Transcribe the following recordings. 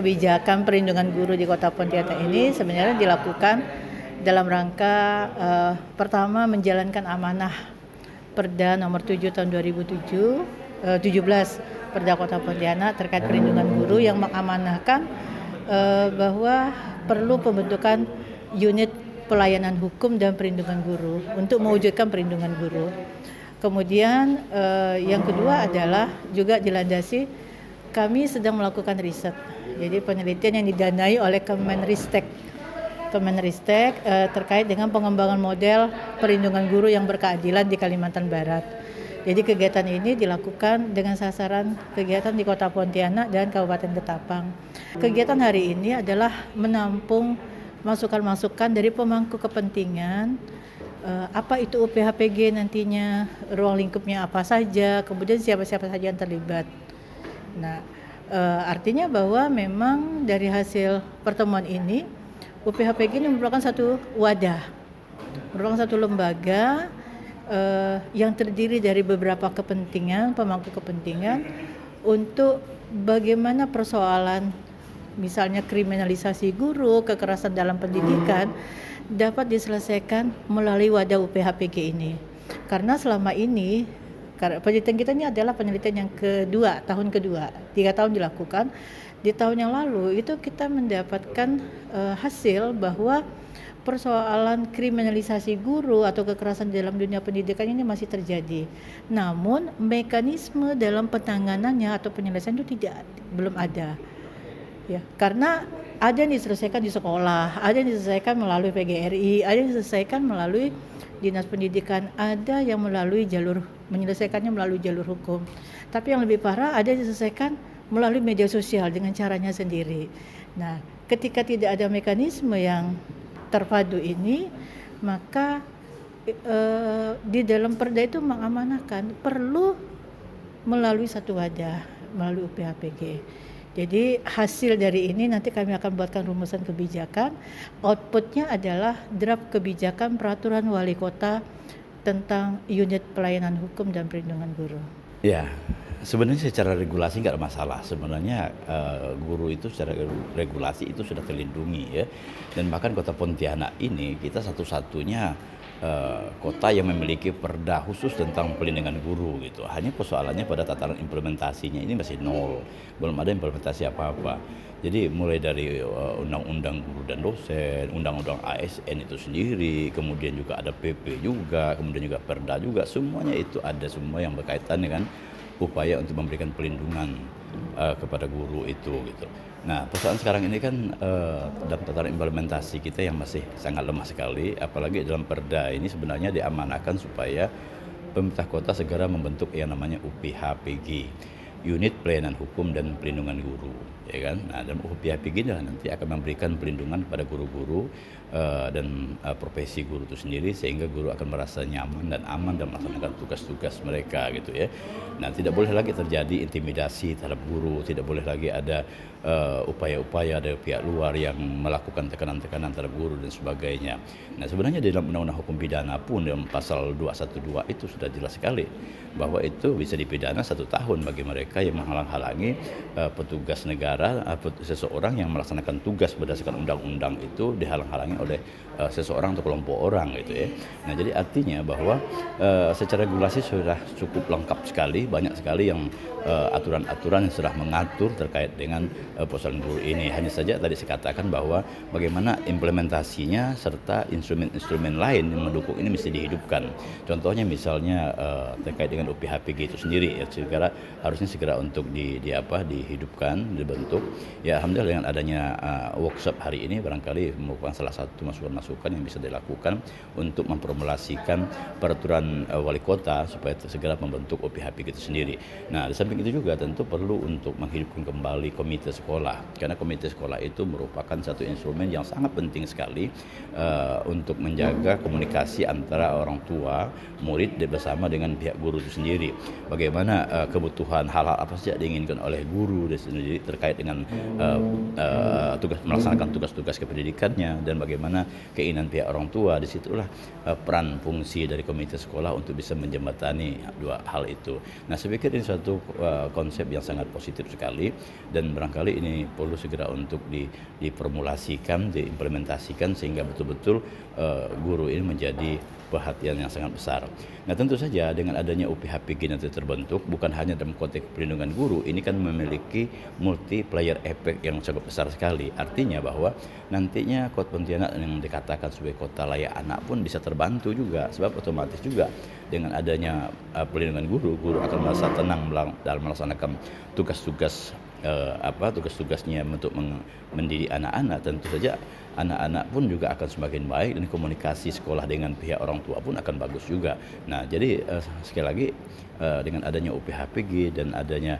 kebijakan perlindungan guru di Kota Pontianak ini sebenarnya dilakukan dalam rangka pertama menjalankan amanah Perda nomor 7 tahun 17 Perda Kota Pontianak terkait perlindungan guru yang mengamanahkan bahwa perlu pembentukan unit pelayanan hukum dan perlindungan guru untuk mewujudkan perlindungan guru. Kemudian yang kedua adalah juga dilandasi kami sedang melakukan riset. Jadi penelitian yang didanai oleh Kemenristek terkait dengan pengembangan model perlindungan guru yang berkeadilan di Kalimantan Barat. Jadi kegiatan ini dilakukan dengan sasaran kegiatan di Kota Pontianak dan Kabupaten Ketapang. Kegiatan hari ini adalah menampung masukan-masukan dari pemangku kepentingan, apa itu UPHPG nantinya, ruang lingkupnya apa saja, kemudian siapa-siapa saja yang terlibat. Nah, artinya bahwa memang dari hasil pertemuan ini, UPHPG ini merupakan satu wadah, merupakan satu lembaga yang terdiri dari beberapa kepentingan, pemangku kepentingan untuk bagaimana persoalan misalnya kriminalisasi guru, kekerasan dalam pendidikan dapat diselesaikan melalui wadah UPHPG ini. Karena selama ini penelitian kita ini adalah penelitian yang kedua, tahun kedua, 3 tahun dilakukan. Di tahun yang lalu itu kita mendapatkan hasil bahwa persoalan kriminalisasi guru atau kekerasan dalam dunia pendidikan ini masih terjadi. Namun mekanisme dalam penanganannya atau penyelesaian itu belum ada. Ya, karena ada yang diselesaikan di sekolah, ada yang diselesaikan melalui PGRI, ada yang diselesaikan melalui Dinas Pendidikan, ada yang menyelesaikannya melalui jalur hukum. Tapi yang lebih parah ada yang diselesaikan melalui media sosial dengan caranya sendiri. Nah, ketika tidak ada mekanisme yang terpadu ini, maka di dalam perda itu mengamanahkan perlu melalui satu wadah, melalui UPHPG. Jadi hasil dari ini nanti kami akan buatkan rumusan kebijakan. Outputnya adalah draft kebijakan peraturan wali kota tentang unit pelayanan hukum dan perlindungan guru. Ya, sebenarnya secara regulasi nggak ada masalah. Sebenarnya guru itu secara regulasi itu sudah terlindungi ya. Dan bahkan Kota Pontianak ini kita satu-satunya kota yang memiliki perda khusus tentang perlindungan guru gitu. Hanya persoalannya pada tataran implementasinya ini masih nol, belum ada implementasi apa-apa. Jadi mulai dari undang-undang guru dan dosen, undang-undang ASN itu sendiri, kemudian juga ada PP juga, kemudian juga perda juga, semuanya itu ada semua yang berkaitan dengan upaya untuk memberikan perlindungan kepada guru itu gitu. Nah, persoalan sekarang ini kan dalam tataran implementasi kita yang masih sangat lemah sekali, apalagi dalam perda ini sebenarnya diamanahkan supaya pemerintah kota segera membentuk yang namanya UPHPG, Unit Pelayanan Hukum dan Perlindungan Guru, ya kan? Nah, dalam UPHPG ini nanti akan memberikan perlindungan kepada guru-guru dan profesi guru itu sendiri, sehingga guru akan merasa nyaman dan aman dalam melaksanakan tugas-tugas mereka gitu ya. Nah, tidak boleh lagi terjadi intimidasi terhadap guru, tidak boleh lagi ada upaya-upaya dari pihak luar yang melakukan tekanan-tekanan terhadap guru dan sebagainya. Nah, sebenarnya dalam Undang-Undang Hukum Pidana pun dalam pasal 212 itu sudah jelas sekali bahwa itu bisa dipidana 1 tahun bagi mereka yang menghalang-halangi petugas negara, seseorang yang melaksanakan tugas berdasarkan undang-undang itu dihalang-halangi oleh seseorang atau kelompok orang gitu ya. Nah, jadi artinya bahwa secara regulasi sudah cukup lengkap sekali, banyak sekali yang aturan-aturan yang sudah mengatur terkait dengan persoalan guru ini. Hanya saja tadi saya katakan bahwa bagaimana implementasinya serta instrumen-instrumen lain yang mendukung ini mesti dihidupkan. Contohnya misalnya terkait dengan UPHPG itu sendiri ya, harusnya segera untuk dihidupkan, dibentuk. Ya, alhamdulillah dengan adanya workshop hari ini barangkali merupakan salah satu masukan-masukan yang bisa dilakukan untuk memformulasikan peraturan wali kota supaya segera membentuk UPHPG itu sendiri. Nah, di samping itu juga tentu perlu untuk menghidupkan kembali komite sekolah, karena komite sekolah itu merupakan satu instrumen yang sangat penting sekali untuk menjaga komunikasi antara orang tua, murid bersama dengan pihak guru itu sendiri. Bagaimana kebutuhan hal-hal hal-hal apa saja diinginkan oleh guru dan sendiri terkait dengan melaksanakan tugas-tugas kependidikannya dan bagaimana keinginan pihak orang tua. Disitulah peran fungsi dari komite sekolah untuk bisa menjembatani dua hal itu. Nah, saya pikir ini suatu konsep yang sangat positif sekali dan barangkali ini perlu segera untuk diformulasikan, diimplementasikan sehingga betul-betul guru ini menjadi perhatian yang sangat besar. Nah, tentu saja dengan adanya UPHPG nanti terbentuk bukan hanya dalam konteks perlindungan guru, ini kan memiliki multiplier effect yang sangat besar sekali. Artinya bahwa nantinya Kota Pontianak yang dikatakan sebagai kota layak anak pun bisa terbantu juga, sebab otomatis juga dengan adanya perlindungan guru akan merasa tenang dalam melaksanakan tugas-tugas tugas-tugasnya untuk mendidik anak-anak. Tentu saja anak-anak pun juga akan semakin baik dan komunikasi sekolah dengan pihak orang tua pun akan bagus juga. Nah, jadi sekali lagi dengan adanya UPHPG dan adanya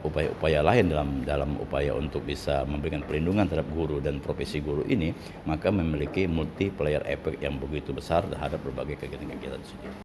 upaya-upaya lain dalam upaya untuk bisa memberikan perlindungan terhadap guru dan profesi guru ini, maka memiliki multiplier effect yang begitu besar terhadap berbagai kegiatan-kegiatan tersebut.